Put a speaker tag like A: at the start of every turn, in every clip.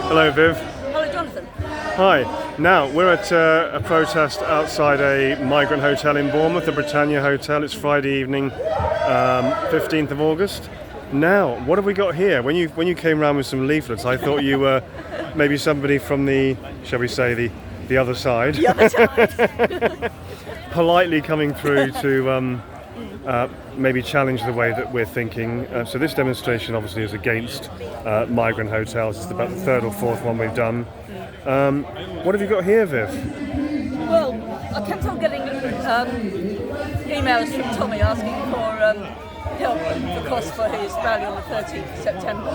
A: Hello, Viv.
B: Hello, Jonathan.
A: Hi. Now, we're at a protest outside a migrant hotel in Bournemouth, the Britannia Hotel. It's Friday evening, 15th of August. Now, what have we got here? When you came round with some leaflets, I thought you were maybe somebody from the, shall we say, the other side.
B: The other side.
A: Politely coming through to maybe challenge the way that we're thinking. So this demonstration obviously is against migrant hotels. It's about the third or fourth one we've done. What have you got here, Viv?
B: Well, I kept on getting emails from Tommy asking for help for costs for his rally on the 13th of September.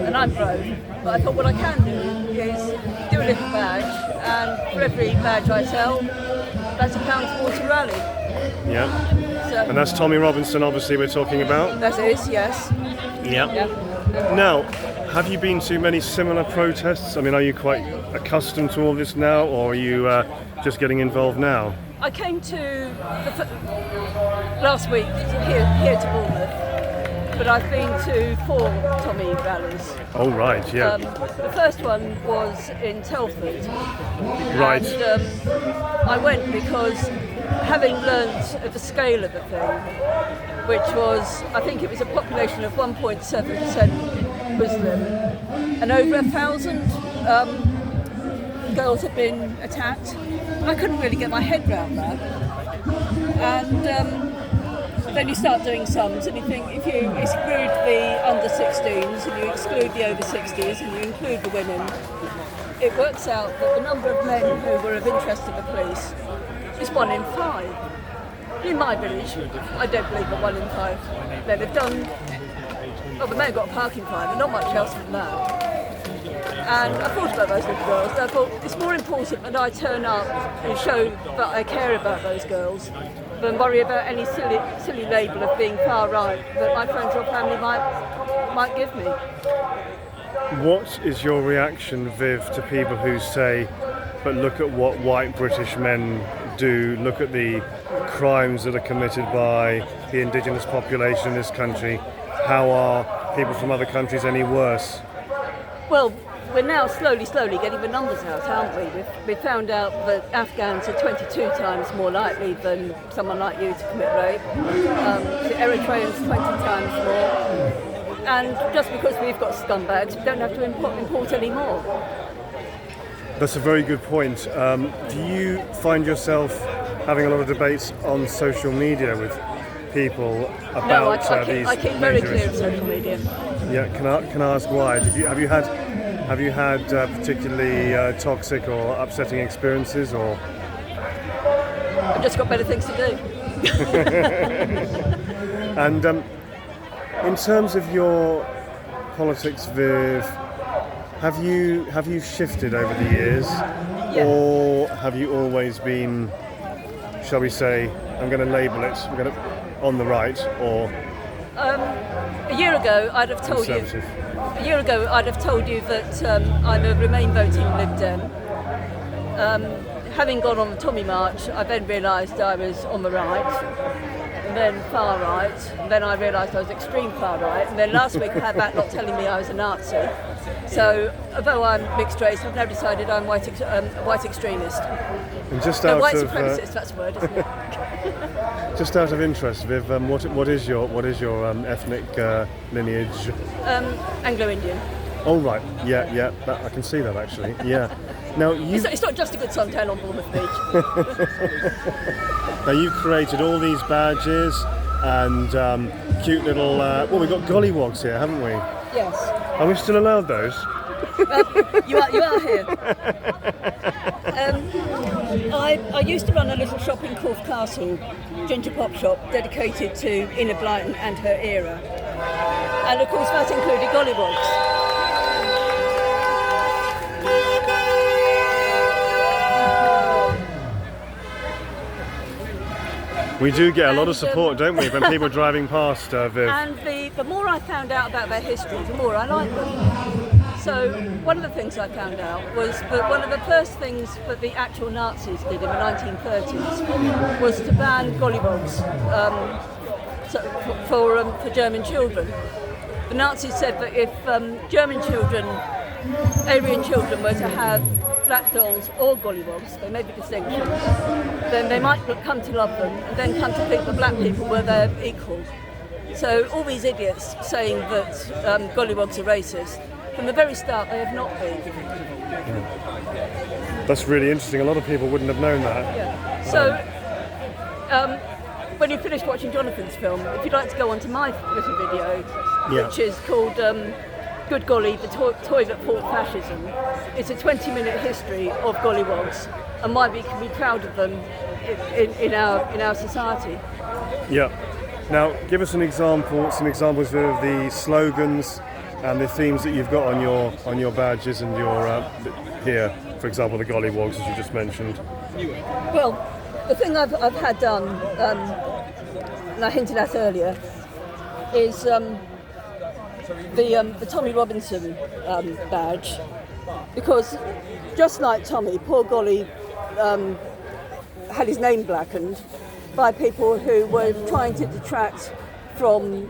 B: And I'm broke, but I thought what I can do is do a little badge, and for every badge I sell, that's £1 towards a rally.
A: Yeah.
B: So,
A: And that's Tommy Robinson, obviously, we're talking about.
B: that is, yes.
A: Yeah.
B: Yeah.
A: Now, have you been to many similar protests? I mean, are you quite accustomed to all this now, or are you just getting involved now?
B: I came to last week here to Bournemouth, but I've been to 4 Tommy rallies.
A: Oh, right, yeah.
B: The first one was in Telford.
A: Right.
B: And I went because, having learnt of the scale of the thing, which was, I think it was a population of 1.7% Muslim, and over 1,000 girls had been attacked. I couldn't really get my head around that. And then you start doing sums, and you think if you exclude the under 16s and you exclude the over 60s and you include the women, it works out that the number of men who were of interest to the police is 1 in 5. In my village, I don't believe that 1 in 5 men have done. Well, they may have got a parking fine, but not much else than that. And I thought about those little girls, and I thought it's more important that I turn up and show that I care about those girls than worry about any silly label of being far right that my friends or family might give me.
A: What is your reaction, Viv, to people who say, but look at what white British men do, look at the crimes that are committed by the indigenous population in this country, how are people from other countries any worse?
B: Well, we're now slowly getting the numbers out, aren't we? We've found out that Afghans are 22 times more likely than someone like you to commit rape. The Eritreans 20 times more. And just because we've got scumbags, we don't have to import any more.
A: That's a very good point. Do you find yourself having a lot of debates on social media with people about
B: No,
A: these
B: I keep very
A: major
B: clear of
A: issues?
B: social media.
A: Yeah, can I ask why? Have you had particularly toxic or upsetting experiences, or?
B: I've just got better things to do.
A: And in terms of your politics, Viv, have you shifted over the years,
B: Yeah.
A: or have you always been, shall we say, I'm going to label it, on the right, or
B: A year ago, I'd have told you.
A: conservative?
B: A year ago, I'd have told you that I'm a Remain voting Lib Dem. Having gone on the Tommy March, I then realised I was on the right, and then far right, and then I realised I was extreme far right, and then last week I had that lot telling me I was a Nazi. So, although I'm mixed race, I've now decided I'm white extremist.
A: And just
B: No,
A: out
B: white
A: of
B: supremacist, that's the word, isn't it?
A: just out of interest, Viv, what is your ethnic lineage?
B: Anglo-Indian.
A: Oh right, yeah, that, I can see that actually. Yeah. Now
B: It's not just a good suntan on Bournemouth Beach.
A: Now you've created all these badges and cute little. Well, we've got gollywogs here, haven't we?
B: Yes.
A: Are we still allowed those?
B: You are here. I used to run a little shop in Corfe Castle, ginger pop shop, dedicated to Enid Blyton and her era. And of course that included gollywogs.
A: We do get a lot of support, don't we, when people are driving past, Viv?
B: And the more I found out about their history, the more I liked them. So one of the things I found out was that one of the first things that the actual Nazis did in the 1930s was to ban gollywogs for German children. The Nazis said that if German children Aryan children were to have black dolls or gollywogs, there may be distinctions, then they might come to love them and then come to think that black people were their equal. So all these idiots saying that gollywogs are racist, from the very start they have not been.
A: That's really interesting. A lot of people wouldn't have known that.
B: Yeah. So when you finish watching Jonathan's film, if you'd like to go onto my little video, which is called Good Golly, the Toilet Fought Fascism. It's a 20-minute history of gollywogs and why we can be proud of them in our society.
A: Yeah. Now, give us some examples of the slogans and the themes that you've got on your badges and your here, for example, the gollywogs, as you just mentioned.
B: Well, the thing I've had done, and I hinted at earlier, is the Tommy Robinson badge, because just like Tommy, poor Golly had his name blackened by people who were trying to detract from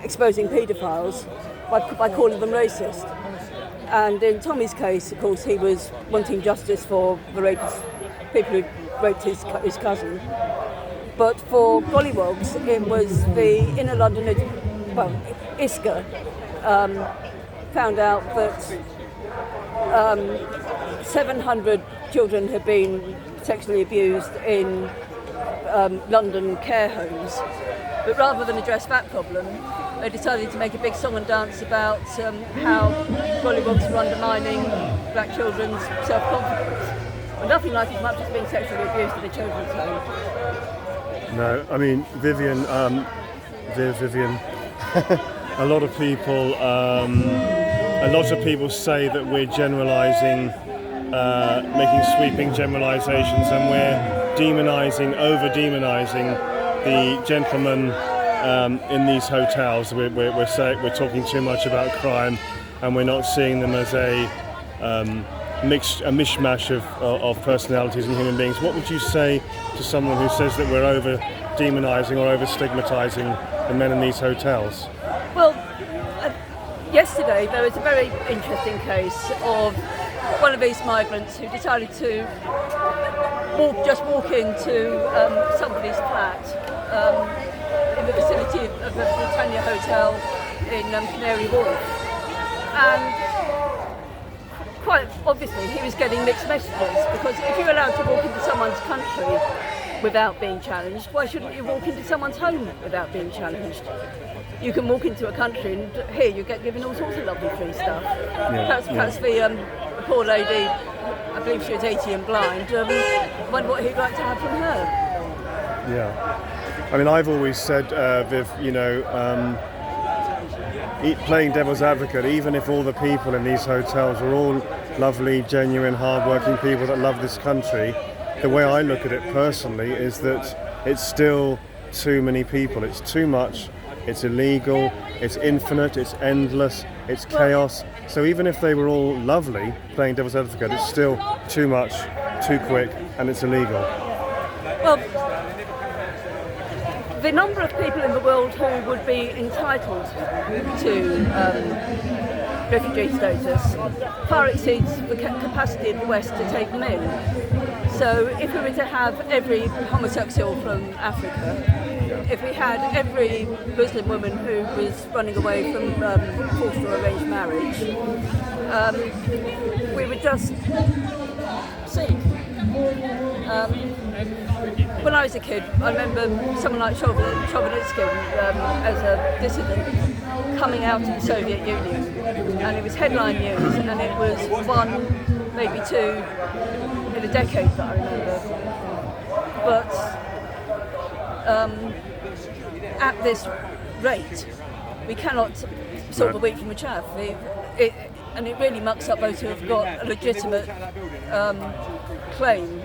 B: exposing paedophiles by calling them racist. And in Tommy's case, of course, he was wanting justice for the people who raped his cousin. But for gollywogs, it was the Inner London, ISCA, found out that 700 children had been sexually abused in London care homes. But rather than address that problem, they decided to make a big song and dance about how gollywogs were undermining black children's self-confidence. And nothing like as much as being sexually abused in a children's home.
A: No, I mean, Vivian, a lot of people say that we're generalising, making sweeping generalisations, and we're over-demonising the gentlemen in these hotels. We're talking too much about crime, and we're not seeing them as a mishmash of personalities and human beings. What would you say to someone who says that we're over-demonising or over-stigmatising the men in these hotels?
B: Well, yesterday there was a very interesting case of one of these migrants who decided to walk into somebody's flat in the vicinity of the Britannia Hotel in Canary Wharf, and quite obviously he was getting mixed messages, because if you're allowed to walk into someone's country without being challenged, why shouldn't you walk into someone's home without being challenged? You can walk into a country and here you get given all sorts of lovely free stuff. Perhaps the poor lady, I believe she was 80 and blind, wondered what he'd like to have from her.
A: Yeah. I mean, I've always said, Viv, playing devil's advocate, even if all the people in these hotels are all lovely, genuine, hard-working people that love this country, the way I look at it personally is that it's still too many people. It's too much, it's illegal, it's infinite, it's endless, it's chaos. So even if they were all lovely, playing devil's advocate, it's still too much, too quick, and it's illegal.
B: Well, the number of people in the world who would be entitled to refugee status far exceeds the capacity of the West to take them in. So if we were to have every homosexual from Africa, if we had every Muslim woman who was running away from forced or arranged marriage, we would just see. When I was a kid, I remember someone like Chauvinitsky as a dissident coming out of the Soviet Union, and it was headline news, and it was one, maybe two in a decade that I remember. But at this rate, we cannot sort the wheat from the chaff. And it really mucks up those who have got a legitimate claim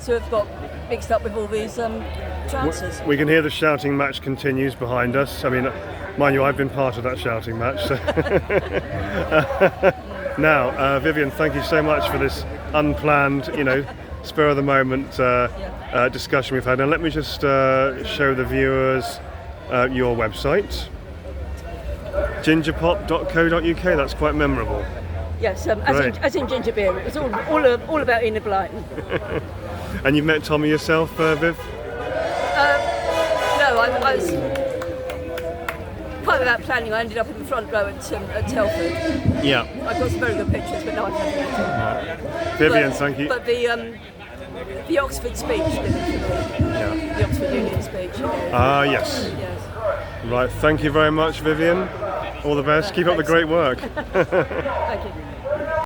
B: to have got mixed up with all these chances.
A: We can hear the shouting match continues behind us. I mean, mind you, I've been part of that shouting match. So. Now, Vivian, thank you so much for this unplanned, spur of the moment discussion we've had. And let me just show the viewers your website. Gingerpop.co.uk. That's quite memorable.
B: Yes,
A: Great.
B: as in ginger beer. It was all about Enid Blyton.
A: And you've met Tommy yourself, Viv?
B: No, I was quite without planning. I ended up in the front row at Telford.
A: Yeah.
B: I got some very good pictures, but no, I've never met him.
A: Vivian, thank you.
B: But the Oxford speech did it for me.
A: Yeah.
B: The Oxford Union speech.
A: Ah, yes.
B: Yes.
A: Right, thank you very much, Vivian. All the best. Keep up the great work.
B: Thank you.